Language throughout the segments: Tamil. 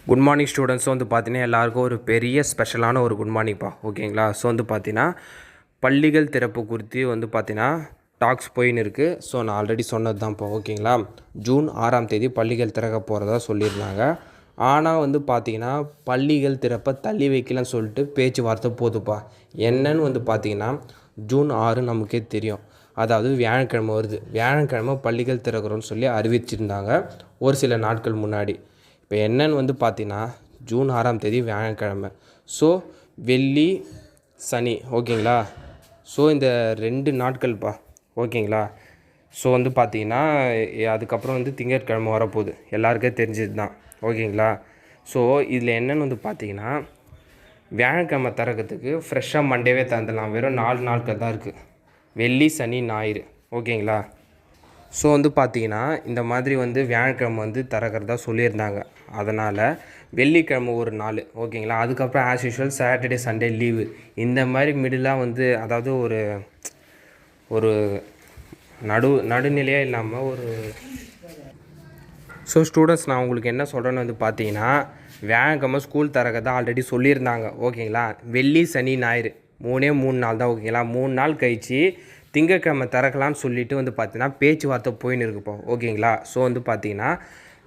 குட் மார்னிங் ஸ்டூடெண்ட்ஸ் வந்து பார்த்தீங்கன்னா எல்லாருக்கும் ஒரு பெரிய ஸ்பெஷலான ஒரு குட் மார்னிங்ப்பா ஓகேங்களா. ஸோ வந்து பார்த்தீங்கன்னா பள்ளிகள் திறப்பு குறித்து வந்து பார்த்தீங்கன்னா டாக்ஸ் போயின்னு இருக்குது. ஸோ நான் ஆல்ரெடி சொன்னது தான்ப்பா ஓகேங்களா. ஜூன் 6ஆம் தேதி பள்ளிகள் திறக்க போகிறதா சொல்லியிருந்தாங்க. ஆனால் வந்து பார்த்தீங்கன்னா பள்ளிகள் திறப்பை தள்ளி வைக்கலன்னு சொல்லிட்டு பேச்சுவார்த்தை போதுப்பா. என்னன்னு வந்து பார்த்தீங்கன்னா ஜூன் 6 நமக்கே தெரியும், அதாவது வியாழக்கிழமை வருது. வியாழக்கிழமை பள்ளிகள் திறக்கிறோன்னு சொல்லி அறிவிச்சிருந்தாங்க ஒரு சில நாட்கள் முன்னாடி. இப்போ என்னன்னு வந்து பார்த்தீங்கன்னா ஜூன் 6ஆம் தேதி வியாழக்கிழமை. ஸோ வெள்ளி சனி ஓகேங்களா. ஸோ இந்த 2 நாட்கள்ப்பா ஓகேங்களா. ஸோ வந்து பார்த்தீங்கன்னா அதுக்கப்புறம் வந்து திங்கட்கிழமை வரப்போகுது, எல்லாருக்கே தெரிஞ்சது தான் ஓகேங்களா. ஸோ இதில் என்னென்னு வந்து பார்த்தீங்கன்னா வியாழக்கிழமை திறக்கிறதுக்கு ஃப்ரெஷ்ஷாக மண்டேவே திறந்துடலாம். வெறும் 4 நாட்கள் தான் இருக்குது, வெள்ளி சனி ஞாயிறு ஓகேங்களா. ஸோ வந்து பார்த்தீங்கன்னா இந்த மாதிரி வந்து வியாழக்கிழமை வந்து திறக்கிறதா சொல்லியிருந்தாங்க. அதனால் வெள்ளிக்கிழமை ஒரு நாள் ஓகேங்களா. அதுக்கப்புறம் as usual Saturday Sunday leave. இந்த மாதிரி மிடிலாக வந்து அதாவது ஒரு ஒரு நடுநிலையாக இல்லாமல் ஒரு ஸோ ஸ்டூடெண்ட்ஸ் நான் உங்களுக்கு என்ன சொல்கிறேன்னு வந்து பார்த்தீங்கன்னா வியாழக்கிழமை ஸ்கூல் திறக்கிறதா ஆல்ரெடி சொல்லியிருந்தாங்க ஓகேங்களா. வெள்ளி சனி ஞாயிறு 3 நாள் தான் ஓகேங்களா. 3 நாள் கழிச்சு திங்கட்கிழமை திறக்கலான்னு சொல்லிட்டு வந்து பார்த்தீங்கன்னா பேச்சுவார்த்தை போயின்னு இருக்குப்போ ஓகேங்களா. ஸோ வந்து பார்த்தீங்கன்னா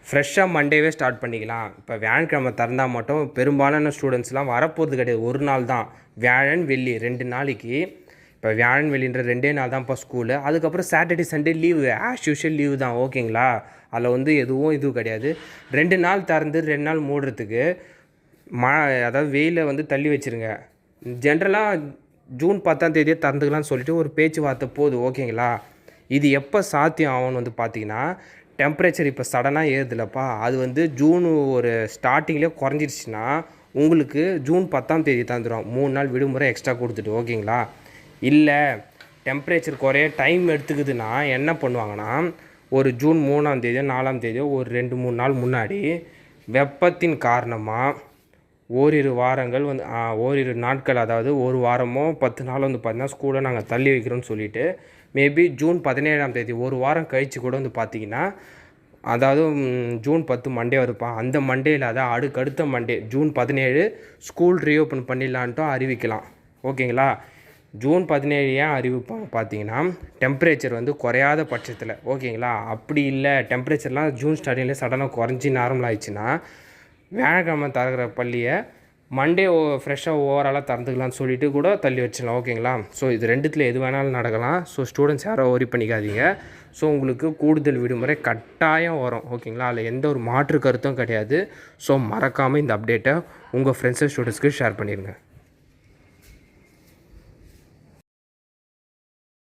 ஃப்ரெஷ்ஷாக மண்டேவே ஸ்டார்ட் பண்ணிக்கலாம். இப்போ வியாழக்கிழமை திறந்தால் மட்டும் பெரும்பாலான ஸ்டூடெண்ட்ஸ்லாம் வரப்போகிறது கிடையாது, ஒரு நாள் தான். வியாழன் வெள்ளி 2 நாளைக்கு. இப்போ வியாழன் வெள்ளின்ற 2 நாள் தான் இப்போ ஸ்கூலு. அதுக்கப்புறம் Saturday Sunday leave, as usual leave தான் ஓகேங்களா. அதில் வந்து எதுவும் கிடையாது. 2 நாள் திறந்து 2 நாள் மூடுறதுக்கு அதாவது வெயிலை வந்து தள்ளி வச்சுருங்க. ஜென்ரலாக ஜூன் 10ஆம் தேதியே திறந்துக்கலாம்னு சொல்லிட்டு ஒரு பேச்சுவார்த்தை போகுது ஓகேங்களா. இது எப்போ சாத்தியம் ஆகும்னு வந்து பார்த்தீங்கன்னா டெம்பரேச்சர் இப்போ சடனாக ஏறுதில்லப்பா, அது வந்து ஜூன் ஒரு ஸ்டார்டிங்லேயே குறைஞ்சிருச்சுன்னா உங்களுக்கு ஜூன் 10ஆம் தேதி தந்துடும், 3 நாள் விடுமுறை எக்ஸ்ட்ரா கொடுத்துட்டு ஓகேங்களா. இல்லை டெம்பரேச்சர் குறைய டைம் எடுத்துக்குதுன்னா என்ன பண்ணுவாங்கன்னா ஒரு ஜூன் 3ஆம் தேதியோ 4ஆம் தேதியோ ஒரு 2-3 நாள் முன்னாடி வெப்பத்தின் காரணமாக ஓரிரு வாரங்கள் வந்து ஓரிரு நாட்கள், அதாவது ஒரு வாரமோ 10 நாள் வந்து பார்த்தீங்கன்னா ஸ்கூலை நாங்கள் தள்ளி வைக்கிறோன்னு சொல்லிவிட்டு மேபி ஜூன் 17ஆம் தேதி ஒரு வாரம் கழித்து கூட வந்து பார்த்திங்கன்னா, அதாவது ஜூன் 10 மண்டே வருப்பான், அந்த மண்டேயில் அதான் அடுத்த மண்டே ஜூன் 17 ஸ்கூல் ரீஓப்பன் பண்ணிடலான்ட்டும் அறிவிக்கலாம் ஓகேங்களா. ஜூன் 17 ஏன் அறிவிப்பாங்க பார்த்தீங்கன்னா டெம்பரேச்சர் வந்து குறையாத பட்சத்தில் ஓகேங்களா. அப்படி இல்லை டெம்பரேச்சர்லாம் ஜூன் ஸ்டார்டிங்கில் சடனாக குறைஞ்சி நார்மல் ஆயிடுச்சுன்னா வியாழக்கிழமை திறக்கிற பள்ளியை மண்டே ஃப்ரெஷ்ஷாக ஓவராலாக திறந்துக்கலாம்னு சொல்லிட்டு கூட தள்ளி வச்சிடலாம் ஓகேங்களா. ஸோ இது ரெண்டுத்தில் எது வேணாலும் நடக்கலாம். ஸோ ஸ்டூடெண்ட்ஸ் யாரோ ஒரி பண்ணிக்காதீங்க. ஸோ உங்களுக்கு கூடுதல் விடுமுறை கட்டாயம் வரும் ஓகேங்களா. அதில் எந்த ஒரு மாற்று கருத்தும் கிடையாது. ஸோ மறக்காமல் இந்த அப்டேட்டை உங்கள் ஃப்ரெண்ட்ஸ் அண்ட் ஸ்டூடெண்ட்ஸ்க்கு ஷேர் பண்ணிடுங்க.